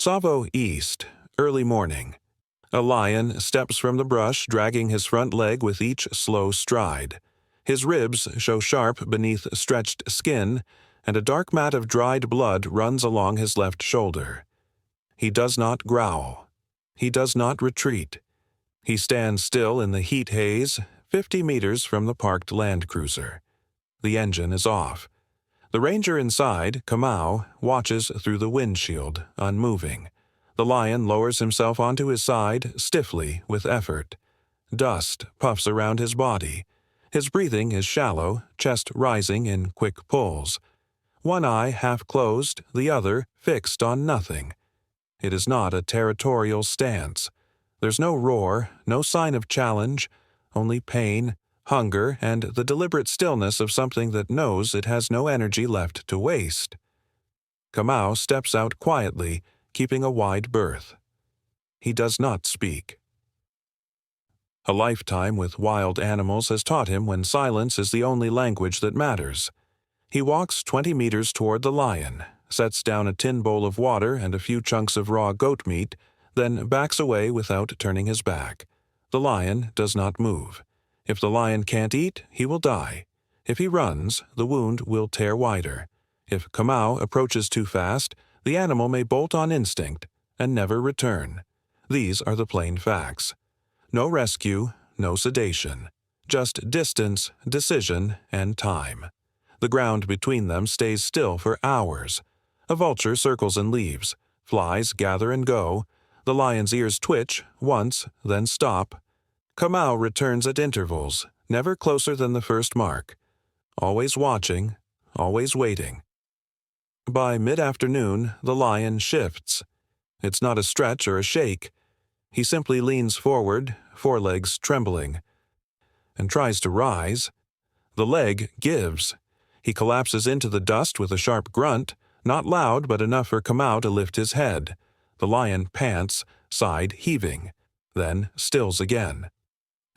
Tsavo East, early morning. A lion steps from the brush, dragging his front leg with each slow stride. His ribs show sharp beneath stretched skin, and a dark mat of dried blood runs along his left shoulder. He does not growl. He does not retreat. He stands still in the heat haze, 50 meters from the parked Land Cruiser. The engine is off. The ranger inside, Kamau, watches through the windshield, unmoving. The lion lowers himself onto his side, stiffly, with effort. Dust puffs around his body. His breathing is shallow, chest rising in quick pulls. One eye half closed, the other fixed on nothing. It is not a territorial stance. There's no roar, no sign of challenge, only pain, hunger, and the deliberate stillness of something that knows it has no energy left to waste. Kamau steps out quietly, keeping a wide berth. He does not speak. A lifetime with wild animals has taught him when silence is the only language that matters. He walks 20 meters toward the lion, sets down a tin bowl of water and a few chunks of raw goat meat, then backs away without turning his back. The lion does not move. If the lion can't eat, he will die. If he runs, the wound will tear wider. If Kamau approaches too fast, the animal may bolt on instinct and never return. These are the plain facts. No rescue, no sedation. Just distance, decision, and time. The ground between them stays still for hours. A vulture circles and leaves. Flies gather and go. The lion's ears twitch, once, then stop. Kamau returns at intervals, never closer than the first mark. Always watching, always waiting. By mid-afternoon, the lion shifts. It's not a stretch or a shake. He simply leans forward, forelegs trembling, and tries to rise. The leg gives. He collapses into the dust with a sharp grunt, not loud but enough for Kamau to lift his head. The lion pants, side heaving, then stills again.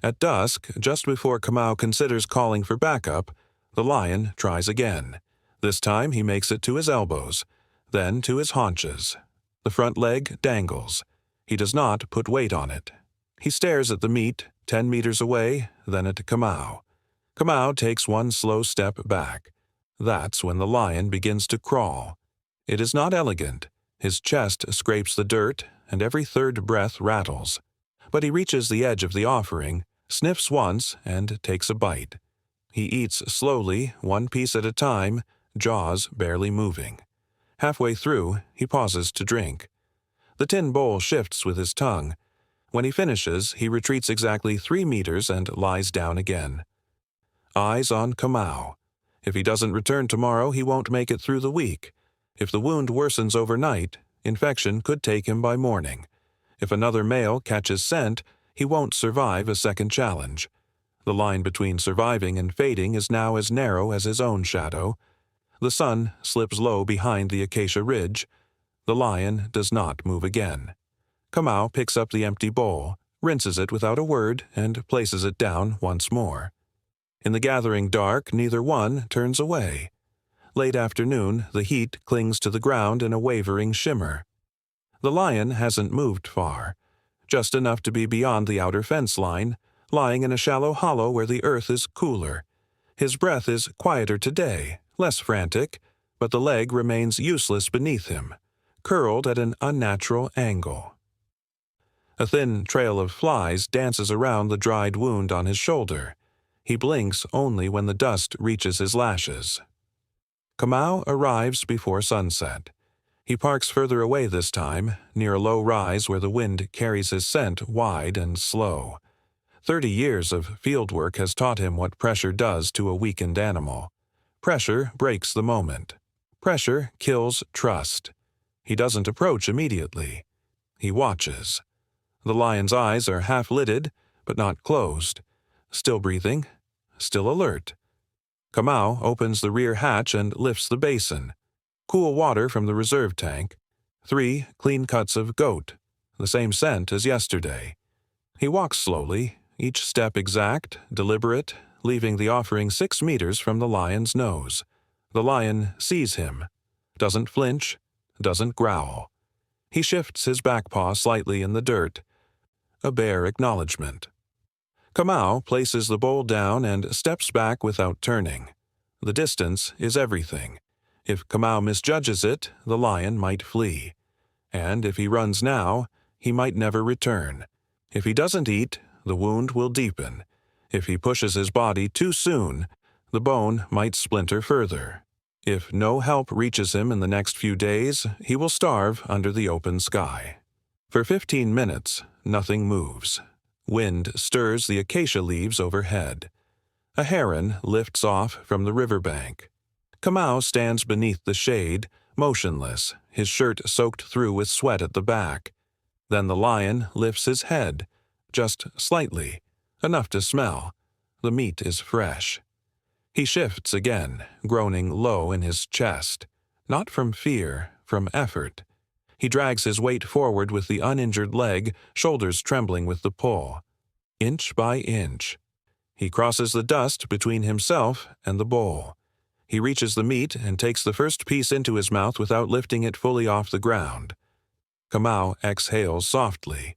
At dusk, just before Kamau considers calling for backup, the lion tries again. This time he makes it to his elbows, then to his haunches. The front leg dangles. He does not put weight on it. He stares at the meat, 10 meters away, then at Kamau. Kamau takes one slow step back. That's when the lion begins to crawl. It is not elegant. His chest scrapes the dirt, and every third breath rattles. But he reaches the edge of the offering, sniffs once, and takes a bite. He eats slowly, one piece at a time, jaws barely moving. Halfway through, he pauses to drink. The tin bowl shifts with his tongue. When he finishes, he retreats exactly 3 meters and lies down again. Eyes on Kamau. If he doesn't return tomorrow, he won't make it through the week. If the wound worsens overnight, infection could take him by morning. If another male catches scent, he won't survive a second challenge. The line between surviving and fading is now as narrow as his own shadow. The sun slips low behind the acacia ridge. The lion does not move again. Kamau picks up the empty bowl, rinses it without a word, and places it down once more. In the gathering dark, neither one turns away. Late afternoon, the heat clings to the ground in a wavering shimmer. The lion hasn't moved far, just enough to be beyond the outer fence line, lying in a shallow hollow where the earth is cooler. His breath is quieter today, less frantic, but the leg remains useless beneath him, curled at an unnatural angle. A thin trail of flies dances around the dried wound on his shoulder. He blinks only when the dust reaches his lashes. Kamau arrives before sunset. He parks further away this time, near a low rise where the wind carries his scent wide and slow. 30 years of field work has taught him what pressure does to a weakened animal. Pressure breaks the moment. Pressure kills trust. He doesn't approach immediately. He watches. The lion's eyes are half-lidded, but not closed. Still breathing, still alert. Kamau opens the rear hatch and lifts the basin. Cool water from the reserve tank. 3 clean cuts of goat, the same scent as yesterday. He walks slowly, each step exact, deliberate, leaving the offering 6 meters from the lion's nose. The lion sees him, doesn't flinch, doesn't growl. He shifts his back paw slightly in the dirt, a bare acknowledgement. Kamau places the bowl down and steps back without turning. The distance is everything. If Kamau misjudges it, the lion might flee. And if he runs now, he might never return. If he doesn't eat, the wound will deepen. If he pushes his body too soon, the bone might splinter further. If no help reaches him in the next few days, he will starve under the open sky. For 15 minutes, nothing moves. Wind stirs the acacia leaves overhead. A heron lifts off from the riverbank. Kamau stands beneath the shade, motionless, his shirt soaked through with sweat at the back. Then the lion lifts his head, just slightly, enough to smell. The meat is fresh. He shifts again, groaning low in his chest, not from fear, from effort. He drags his weight forward with the uninjured leg, shoulders trembling with the pull. Inch by inch. He crosses the dust between himself and the bowl. He reaches the meat and takes the first piece into his mouth without lifting it fully off the ground. Kamau exhales softly.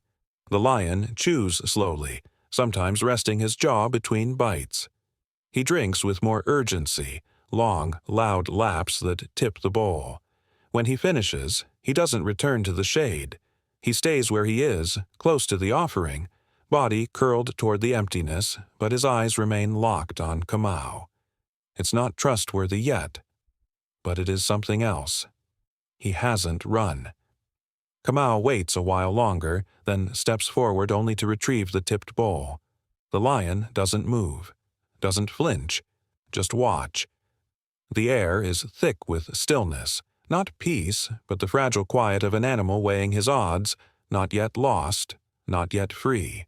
The lion chews slowly, sometimes resting his jaw between bites. He drinks with more urgency, long, loud laps that tip the bowl. When he finishes, he doesn't return to the shade. He stays where he is, close to the offering, body curled toward the emptiness, but his eyes remain locked on Kamau. It's not trustworthy yet, but it is something else. He hasn't run. Kamau waits a while longer, then steps forward only to retrieve the tipped bowl. The lion doesn't move, doesn't flinch, just watch. The air is thick with stillness, not peace, but the fragile quiet of an animal weighing his odds, not yet lost, not yet free.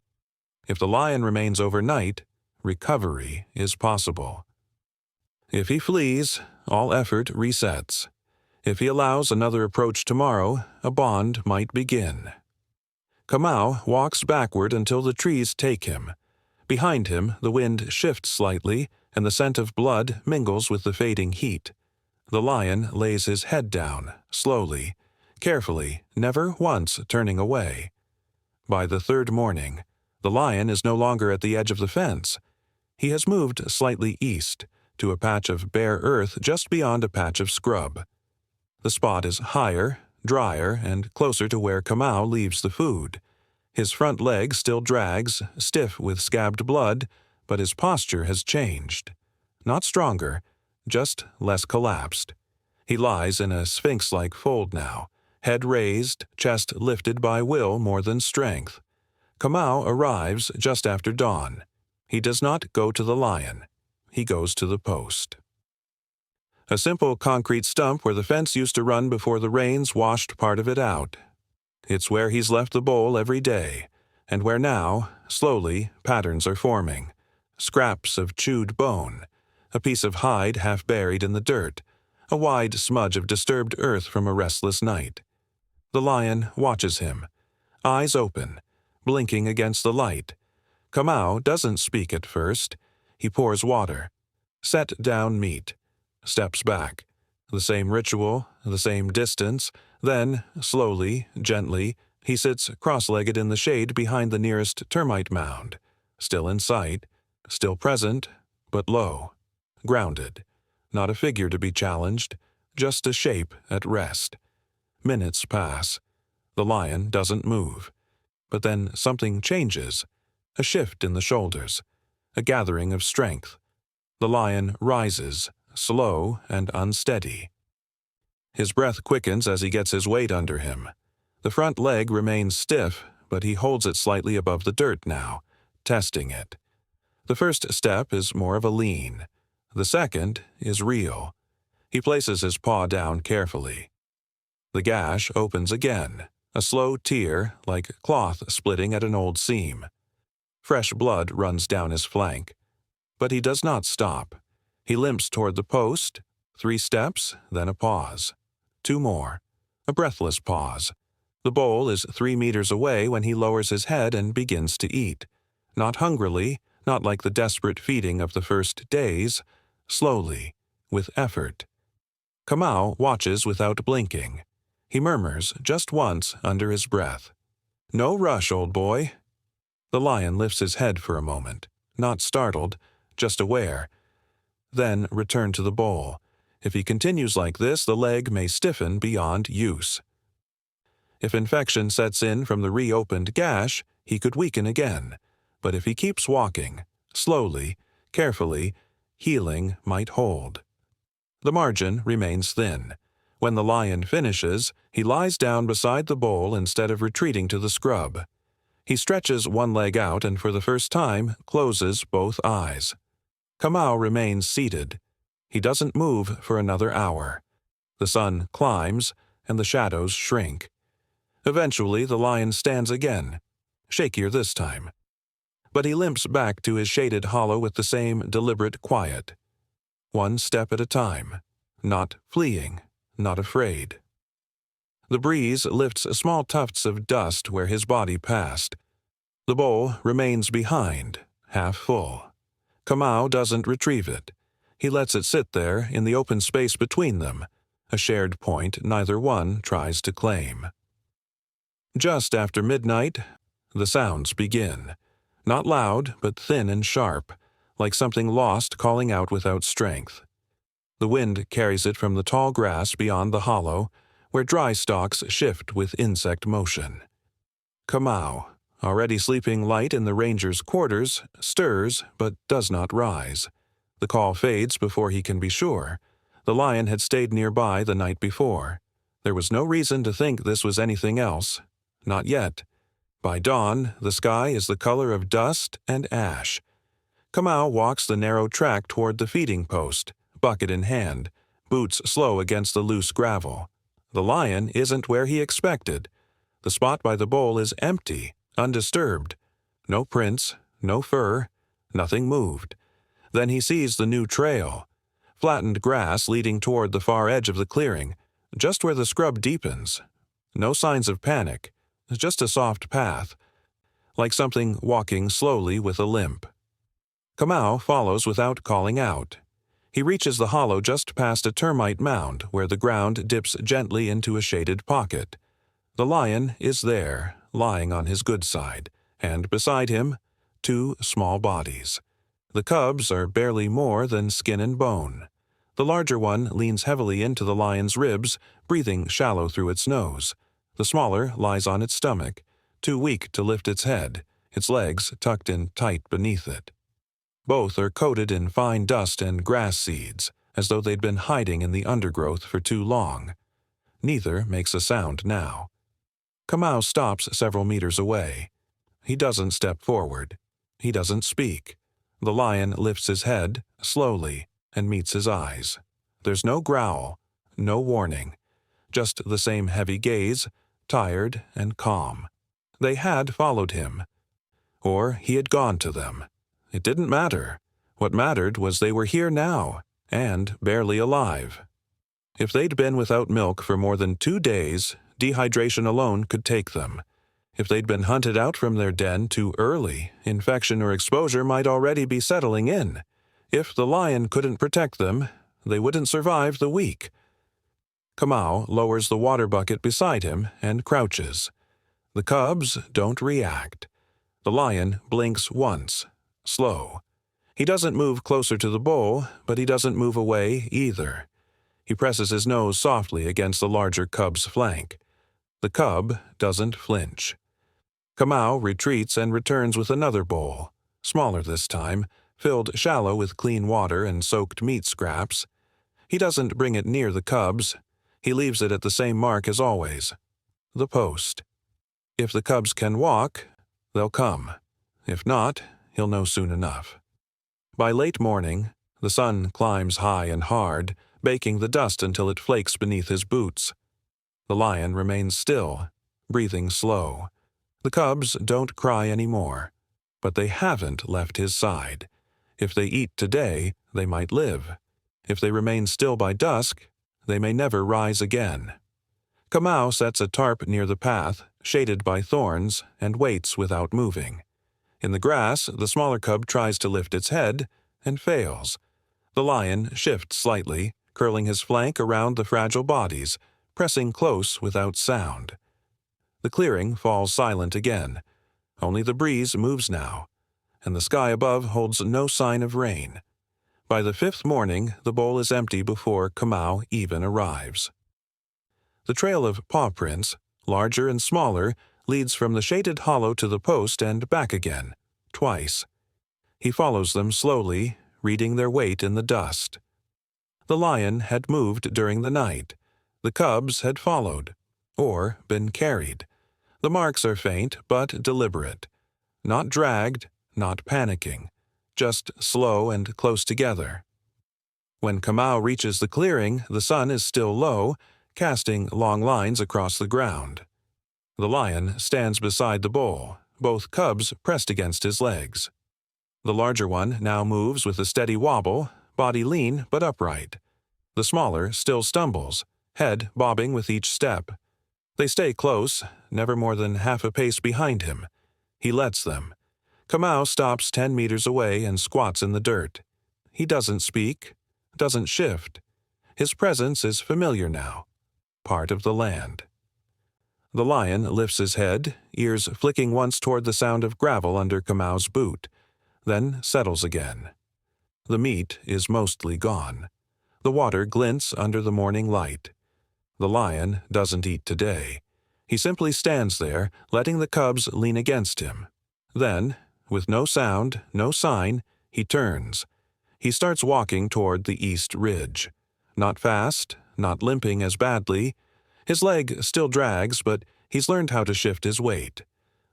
If the lion remains overnight, recovery is possible. If he flees, all effort resets. If he allows another approach tomorrow, a bond might begin. Kamau walks backward until the trees take him. Behind him, the wind shifts slightly, and the scent of blood mingles with the fading heat. The lion lays his head down, slowly, carefully, never once turning away. By the third morning, the lion is no longer at the edge of the fence. He has moved slightly east, to a patch of bare earth just beyond a patch of scrub. The spot is higher, drier, and closer to where Kamau leaves the food. His front leg still drags, stiff with scabbed blood, but his posture has changed. Not stronger, just less collapsed. He lies in a sphinx-like fold now, head raised, chest lifted by will more than strength. Kamau arrives just after dawn. He does not go to the lion. He goes to the post. A simple concrete stump where the fence used to run before the rains washed part of it out. It's where he's left the bowl every day, and where now, slowly, patterns are forming. Scraps of chewed bone, a piece of hide half buried in the dirt, a wide smudge of disturbed earth from a restless night. The lion watches him, eyes open, blinking against the light. Kamau doesn't speak at first. He pours water, set down meat, steps back. The same ritual, the same distance. Then, slowly, gently, he sits cross-legged in the shade behind the nearest termite mound, still in sight, still present, but low, grounded. Not a figure to be challenged, just a shape at rest. Minutes pass. The lion doesn't move. But then something changes. A shift in the shoulders. A gathering of strength. The lion rises, slow and unsteady. His breath quickens as he gets his weight under him. The front leg remains stiff, but he holds it slightly above the dirt now, testing it. The first step is more of a lean. The second is real. He places his paw down carefully. The gash opens again, a slow tear like cloth splitting at an old seam. Fresh blood runs down his flank. But he does not stop. He limps toward the post, 3 steps, then a pause. 2 more. A breathless pause. The bowl is 3 meters away when he lowers his head and begins to eat. Not hungrily, not like the desperate feeding of the first days, slowly, with effort. Kamau watches without blinking. He murmurs just once under his breath, "No rush, old boy." The lion lifts his head for a moment, not startled, just aware, then return to the bowl. If he continues like this, the leg may stiffen beyond use. If infection sets in from the reopened gash, he could weaken again. But if he keeps walking, slowly, carefully, healing might hold. The margin remains thin. When the lion finishes, he lies down beside the bowl instead of retreating to the scrub. He stretches one leg out and for the first time closes both eyes. Kamau remains seated. He doesn't move for another hour. The sun climbs and the shadows shrink. Eventually the lion stands again, shakier this time. But he limps back to his shaded hollow with the same deliberate quiet. One step at a time, not fleeing, not afraid. The breeze lifts small tufts of dust where his body passed. The bowl remains behind, half full. Kamau doesn't retrieve it. He lets it sit there in the open space between them, a shared point neither one tries to claim. Just after midnight, the sounds begin. Not loud, but thin and sharp, like something lost calling out without strength. The wind carries it from the tall grass beyond the hollow, where dry stalks shift with insect motion. Kamau, already sleeping light in the ranger's quarters, stirs but does not rise. The call fades before he can be sure. The lion had stayed nearby the night before. There was no reason to think this was anything else. Not yet. By dawn, the sky is the color of dust and ash. Kamau walks the narrow track toward the feeding post, bucket in hand, boots slow against the loose gravel. The lion isn't where he expected. The spot by the bowl is empty, undisturbed. No prints, no fur, nothing moved. Then he sees the new trail. Flattened grass leading toward the far edge of the clearing, just where the scrub deepens. No signs of panic, just a soft path, like something walking slowly with a limp. Kamau follows without calling out. He reaches the hollow just past a termite mound where the ground dips gently into a shaded pocket. The lion is there, lying on his good side, and beside him, two small bodies. The cubs are barely more than skin and bone. The larger one leans heavily into the lion's ribs, breathing shallow through its nose. The smaller lies on its stomach, too weak to lift its head, its legs tucked in tight beneath it. Both are coated in fine dust and grass seeds, as though they'd been hiding in the undergrowth for too long. Neither makes a sound now. Kamau stops several meters away. He doesn't step forward. He doesn't speak. The lion lifts his head, slowly, and meets his eyes. There's no growl, no warning, just the same heavy gaze, tired and calm. They had followed him. Or he had gone to them. It didn't matter. What mattered was they were here now, and barely alive. If they'd been without milk for more than 2 days, dehydration alone could take them. If they'd been hunted out from their den too early, infection or exposure might already be settling in. If the lion couldn't protect them, they wouldn't survive the week. Kamau lowers the water bucket beside him and crouches. The cubs don't react. The lion blinks once, slow. He doesn't move closer to the bowl, but he doesn't move away either. He presses his nose softly against the larger cub's flank. The cub doesn't flinch. Kamau retreats and returns with another bowl, smaller this time, filled shallow with clean water and soaked meat scraps. He doesn't bring it near the cubs. He leaves it at the same mark as always, the post. If the cubs can walk, they'll come. If not, he'll know soon enough. By late morning, the sun climbs high and hard, baking the dust until it flakes beneath his boots. The lion remains still, breathing slow. The cubs don't cry anymore, but they haven't left his side. If they eat today, they might live. If they remain still by dusk, they may never rise again. Kamau sets a tarp near the path, shaded by thorns, and waits without moving. In the grass, the smaller cub tries to lift its head, and fails. The lion shifts slightly, curling his flank around the fragile bodies, pressing close without sound. The clearing falls silent again. Only the breeze moves now, and the sky above holds no sign of rain. By the fifth morning, the bowl is empty before Kamau even arrives. The trail of paw prints, larger and smaller, leads from the shaded hollow to the post and back again, twice. He follows them slowly, reading their weight in the dust. The lion had moved during the night. The cubs had followed, or been carried. The marks are faint but deliberate. Not dragged, not panicking, just slow and close together. When Kamau reaches the clearing, the sun is still low, casting long lines across the ground. The lion stands beside the bowl, both cubs pressed against his legs. The larger one now moves with a steady wobble, body lean but upright. The smaller still stumbles, head bobbing with each step. They stay close, never more than half a pace behind him. He lets them. Kamau stops 10 meters away and squats in the dirt. He doesn't speak, doesn't shift. His presence is familiar now, part of the land. The lion lifts his head, ears flicking once toward the sound of gravel under Kamau's boot, then settles again. The meat is mostly gone. The water glints under the morning light. The lion doesn't eat today. He simply stands there, letting the cubs lean against him. Then, with no sound, no sign, he turns. He starts walking toward the east ridge. Not fast, not limping as badly. His leg still drags, but he's learned how to shift his weight.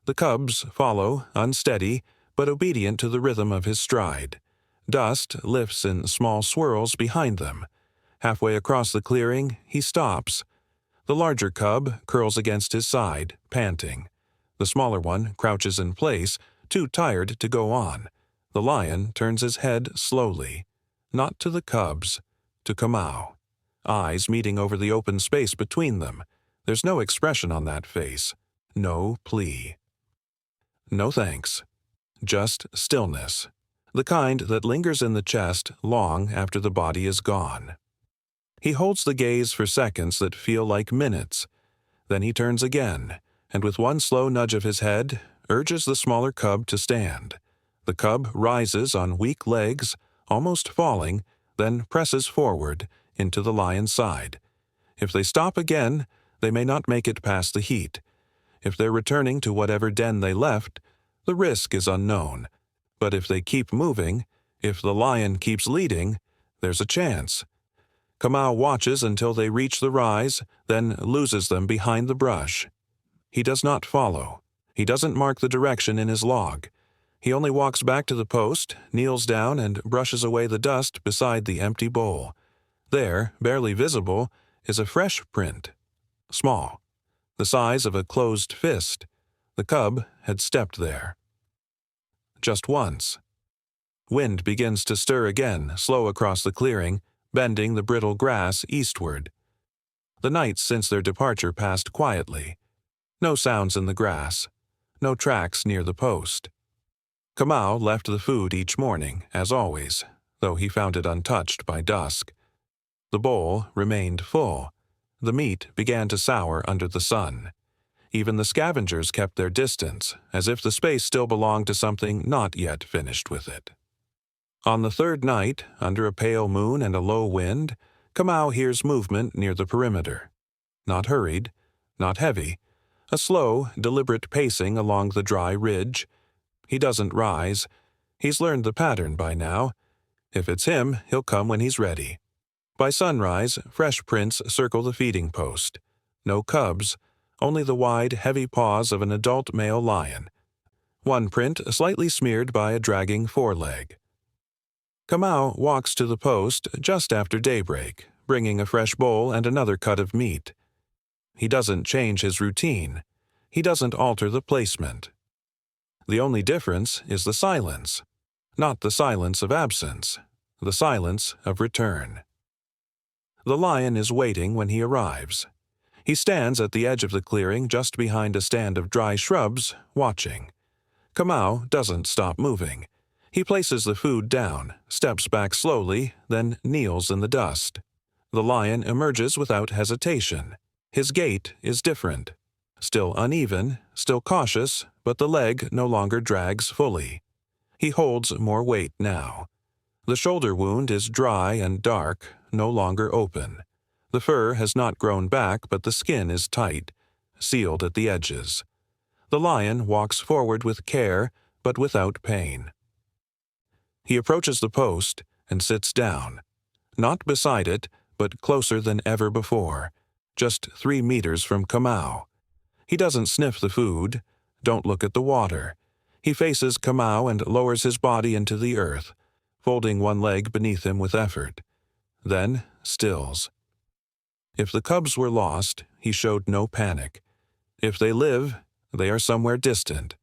The cubs follow, unsteady, but obedient to the rhythm of his stride. Dust lifts in small swirls behind them. Halfway across the clearing, he stops. The larger cub curls against his side, panting. The smaller one crouches in place, too tired to go on. The lion turns his head slowly, not to the cubs, to Kamau. Eyes meeting over the open space between them. There's no expression on that face, no plea. No thanks. Just stillness, the kind that lingers in the chest long after the body is gone. He holds the gaze for seconds that feel like minutes. Then he turns again, and with one slow nudge of his head, urges the smaller cub to stand. The cub rises on weak legs, almost falling, then presses forward into the lion's side. If they stop again, they may not make it past the heat. If they're returning to whatever den they left, the risk is unknown. But if they keep moving, if the lion keeps leading, there's a chance. Kamau watches until they reach the rise, then loses them behind the brush. He does not follow. He doesn't mark the direction in his log. He only walks back to the post, kneels down, and brushes away the dust beside the empty bowl. There, barely visible, is a fresh print. Small, the size of a closed fist. The cub had stepped there. Just once. Wind begins to stir again, slow across the clearing, bending the brittle grass eastward. The nights since their departure passed quietly. No sounds in the grass. No tracks near the post. Kamau left the food each morning, as always, though he found it untouched by dusk. The bowl remained full. The meat began to sour under the sun. Even the scavengers kept their distance, as if the space still belonged to something not yet finished with it. On the third night, under a pale moon and a low wind, Kamau hears movement near the perimeter. Not hurried, not heavy, a slow, deliberate pacing along the dry ridge. He doesn't rise. He's learned the pattern by now. If it's him, he'll come when he's ready. By sunrise, fresh prints circle the feeding post. No cubs, only the wide, heavy paws of an adult male lion. One print slightly smeared by a dragging foreleg. Kamau walks to the post just after daybreak, bringing a fresh bowl and another cut of meat. He doesn't change his routine. He doesn't alter the placement. The only difference is the silence. Not the silence of absence, the silence of return. The lion is waiting when he arrives. He stands at the edge of the clearing just behind a stand of dry shrubs, watching. Kamau doesn't stop moving. He places the food down, steps back slowly, then kneels in the dust. The lion emerges without hesitation. His gait is different. Still uneven, still cautious, but the leg no longer drags fully. He holds more weight now. The shoulder wound is dry and dark, no longer open. The fur has not grown back, but the skin is tight, sealed at the edges. The lion walks forward with care, but without pain. He approaches the post and sits down, not beside it, but closer than ever before, just 3 meters from Kamau. He doesn't sniff the food, don't look at the water. He faces Kamau and lowers his body into the earth, folding one leg beneath him with effort. Then stills. If the cubs were lost, he showed no panic. If they live, they are somewhere distant.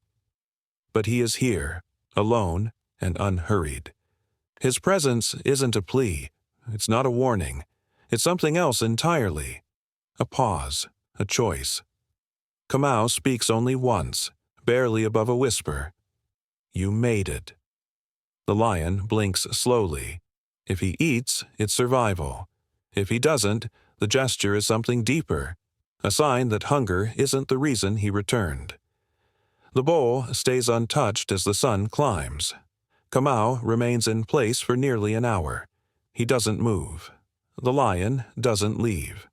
But he is here, alone and unhurried. His presence isn't a plea. It's not a warning. It's something else entirely. A pause, a choice. Kamau speaks only once, barely above a whisper. You made it. The lion blinks slowly. If he eats, it's survival. If he doesn't, the gesture is something deeper, a sign that hunger isn't the reason he returned. The bowl stays untouched as the sun climbs. Kamau remains in place for nearly an hour. He doesn't move. The lion doesn't leave.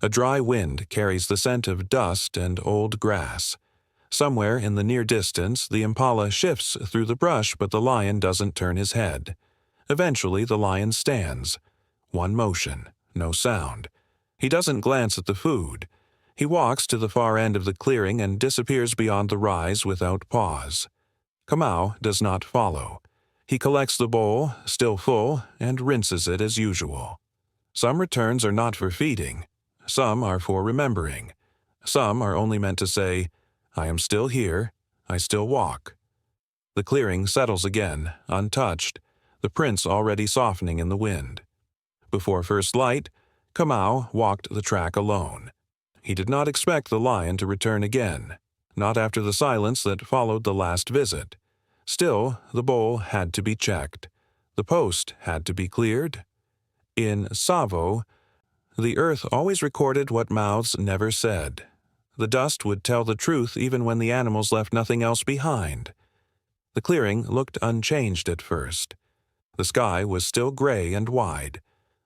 A dry wind carries the scent of dust and old grass. Somewhere in the near distance, the impala shifts through the brush, but the lion doesn't turn his head. Eventually, the lion stands. One motion, no sound. He doesn't glance at the food. He walks to the far end of the clearing and disappears beyond the rise without pause. Kamau does not follow. He collects the bowl, still full, and rinses it as usual. Some returns are not for feeding. Some are for remembering. Some are only meant to say, I am still here, I still walk. The clearing settles again, untouched, the prints already softening in the wind. Before first light, Kamau walked the track alone. He did not expect the lion to return again, not after the silence that followed the last visit. Still, the bowl had to be checked. The post had to be cleared. In Tsavo, the earth always recorded what mouths never said. The dust would tell the truth even when the animals left nothing else behind. The clearing looked unchanged at first. The sky was still gray and wide.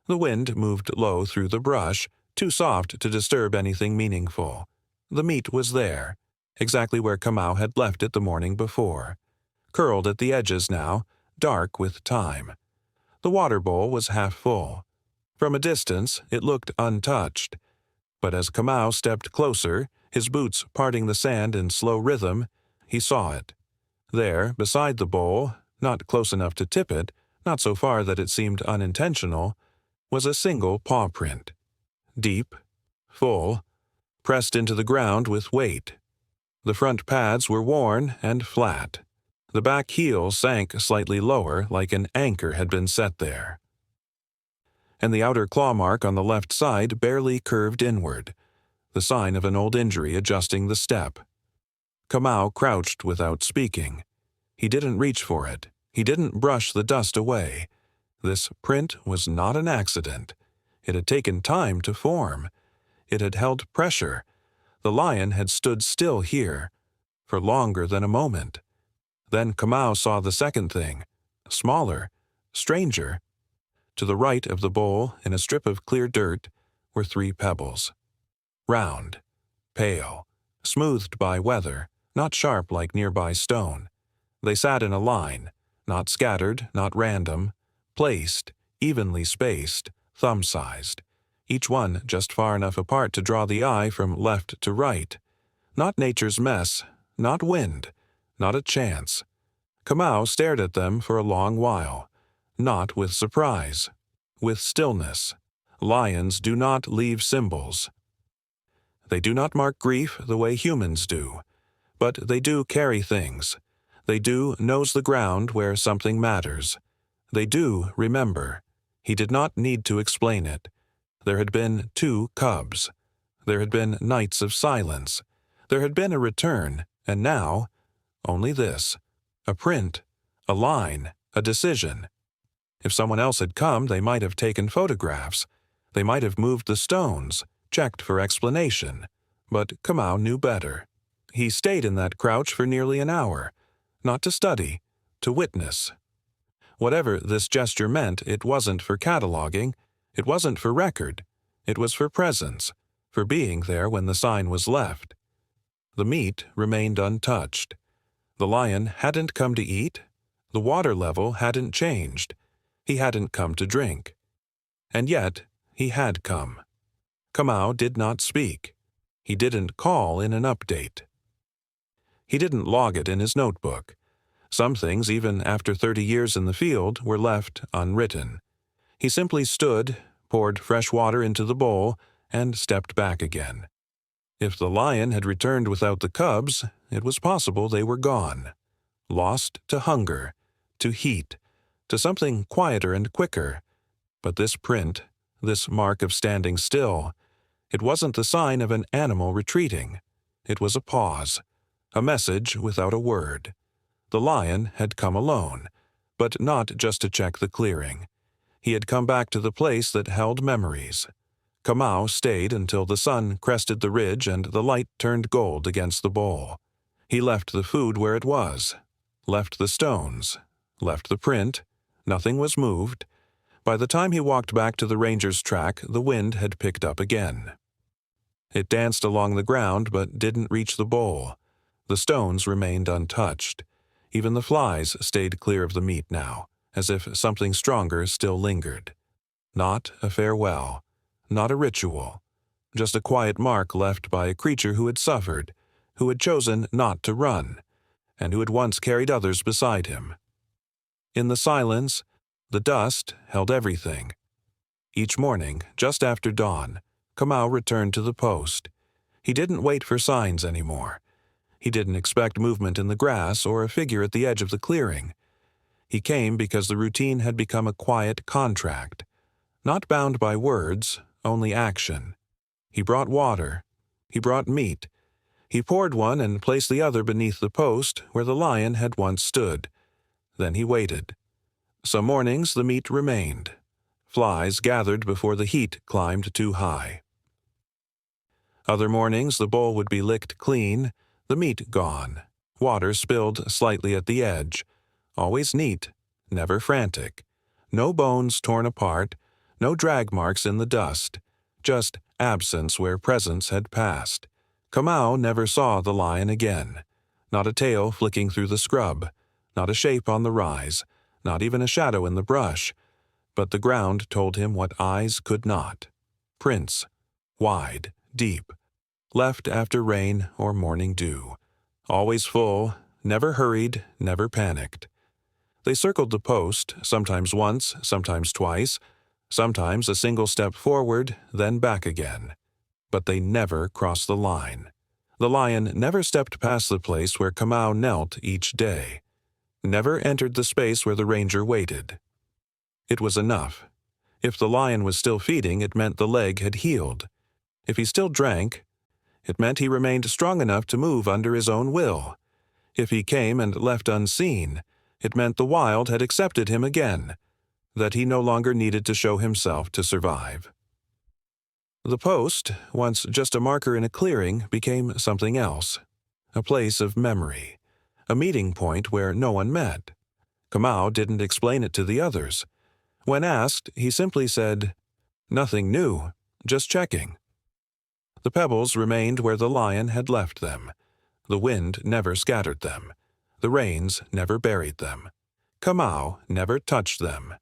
The wind moved low through the brush, too soft to disturb anything meaningful. The meat was there, exactly where Kamau had left it the morning before. Curled at the edges now, dark with time. The water bowl was half full. From a distance, it looked untouched. But as Kamau stepped closer, his boots parting the sand in slow rhythm, he saw it. There, beside the bowl, not close enough to tip it, not so far that it seemed unintentional, was a single paw print. Deep, full, pressed into the ground with weight. The front pads were worn and flat. The back heel sank slightly lower, like an anchor had been set there. And the outer claw mark on the left side barely curved inward, the sign of an old injury adjusting the step. Kamau crouched without speaking. He didn't reach for it. He didn't brush the dust away. This print was not an accident. It had taken time to form. It had held pressure. The lion had stood still here, for longer than a moment. Then Kamau saw the second thing, smaller, stranger. To the right of the bowl, in a strip of clear dirt, were 3 pebbles. Round, pale, smoothed by weather, not sharp like nearby stone. They sat in a line, not scattered, not random, placed, evenly spaced, thumb-sized, each one just far enough apart to draw the eye from left to right. Not nature's mess, not wind, not a chance. Kamau stared at them for a long while, not with surprise, with stillness. Lions do not leave symbols. They do not mark grief the way humans do, but they do carry things. They do nose the ground where something matters. They do remember. He did not need to explain it. There had been 2 cubs. There had been nights of silence. There had been a return, and now, only this. A print, a line, a decision. If someone else had come, they might have taken photographs. They might have moved the stones, checked for explanation, but Kamau knew better. He stayed in that crouch for nearly an hour, not to study, to witness. Whatever this gesture meant, it wasn't for cataloging, it wasn't for record, it was for presence, for being there when the sign was left. The meat remained untouched. The lion hadn't come to eat, the water level hadn't changed, he hadn't come to drink. And yet, he had come. Kamau did not speak. He didn't call in an update. He didn't log it in his notebook. Some things, even after 30 years in the field, were left unwritten. He simply stood, poured fresh water into the bowl, and stepped back again. If the lion had returned without the cubs, it was possible they were gone. Lost to hunger, to heat, to something quieter and quicker. But this print, this mark of standing still, it wasn't the sign of an animal retreating. It was a pause, a message without a word. The lion had come alone, but not just to check the clearing. He had come back to the place that held memories. Kamau stayed until the sun crested the ridge and the light turned gold against the bowl. He left the food where it was, left the stones, left the print. Nothing was moved. By the time he walked back to the ranger's track, the wind had picked up again. It danced along the ground but didn't reach the bowl. The stones remained untouched. Even the flies stayed clear of the meat now, as if something stronger still lingered. Not a farewell, not a ritual, just a quiet mark left by a creature who had suffered, who had chosen not to run, and who had once carried others beside him. In the silence, the dust held everything. Each morning, just after dawn, Kamau returned to the post. He didn't wait for signs anymore. He didn't expect movement in the grass or a figure at the edge of the clearing. He came because the routine had become a quiet contract, not bound by words, only action. He brought water. He brought meat. He poured one and placed the other beneath the post where the lion had once stood. Then he waited. Some mornings the meat remained. Flies gathered before the heat climbed too high. Other mornings the bowl would be licked clean, the meat gone, water spilled slightly at the edge, always neat, never frantic, no bones torn apart, no drag marks in the dust, just absence where presence had passed. Kamau never saw the lion again, not a tail flicking through the scrub, not a shape on the rise, not even a shadow in the brush, but the ground told him what eyes could not. Prints, wide, deep, left after rain or morning dew, always full, never hurried, never panicked. They circled the post, sometimes once, sometimes twice, sometimes a single step forward, then back again. But they never crossed the line. The lion never stepped past the place where Kamau knelt each day, never entered the space where the ranger waited. It was enough. If the lion was still feeding, it meant the leg had healed. If he still drank, it meant he remained strong enough to move under his own will. If he came and left unseen, it meant the wild had accepted him again, that he no longer needed to show himself to survive. The post, once just a marker in a clearing, became something else, a place of memory, a meeting point where no one met. Kamau didn't explain it to the others. When asked, he simply said, "Nothing new, just checking." The pebbles remained where the lion had left them. The wind never scattered them. The rains never buried them. Kamau never touched them.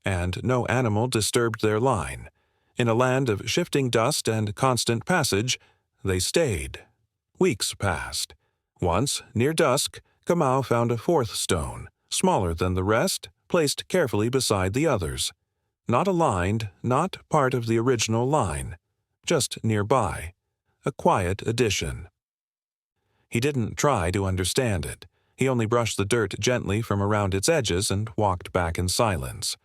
And no animal disturbed their line. In a land of shifting dust and constant passage, they stayed. Weeks passed. Once, near dusk, Kamau found a fourth stone, smaller than the rest, placed carefully beside the others. Not aligned, not part of the original line, just nearby, a quiet addition. He didn't try to understand it. He only brushed the dirt gently from around its edges and walked back in silence.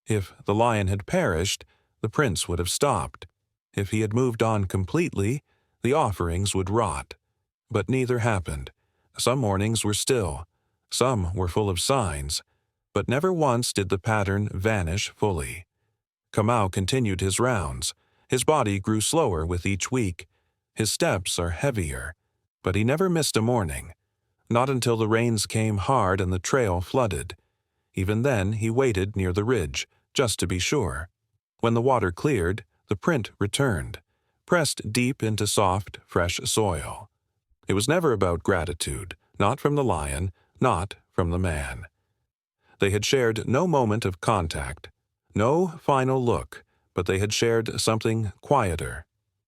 If the lion had perished, the prince would have stopped. If he had moved on completely, the offerings would rot. But neither happened. Some mornings were still. Some were full of signs. But never once did the pattern vanish fully. Kamau continued his rounds. His body grew slower with each week. His steps are heavier. But he never missed a morning. Not until the rains came hard and the trail flooded. Even then, he waited near the ridge, just to be sure. When the water cleared, the print returned, pressed deep into soft, fresh soil. It was never about gratitude, not from the lion, not from the man. They had shared no moment of contact, no final look, but they had shared something quieter,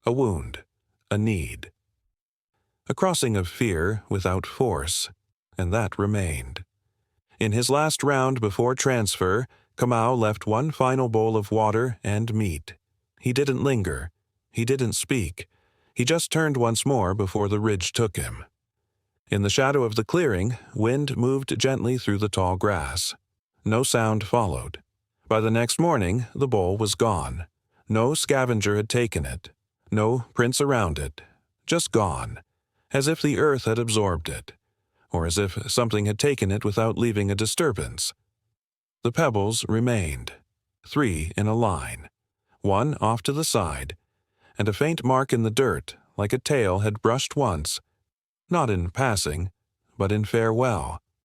a wound, a need. A crossing of fear without force, and that remained. In his last round before transfer, Kamau left one final bowl of water and meat. He didn't linger. He didn't speak. He just turned once more before the ridge took him. In the shadow of the clearing, wind moved gently through the tall grass. No sound followed. By the next morning, the bowl was gone. No scavenger had taken it. No prints around it. Just gone. As if the earth had absorbed it, or as if something had taken it without leaving a disturbance. The pebbles remained, 3 in a line, 1 off to the side, and a faint mark in the dirt, like a tail had brushed once, not in passing, but in farewell.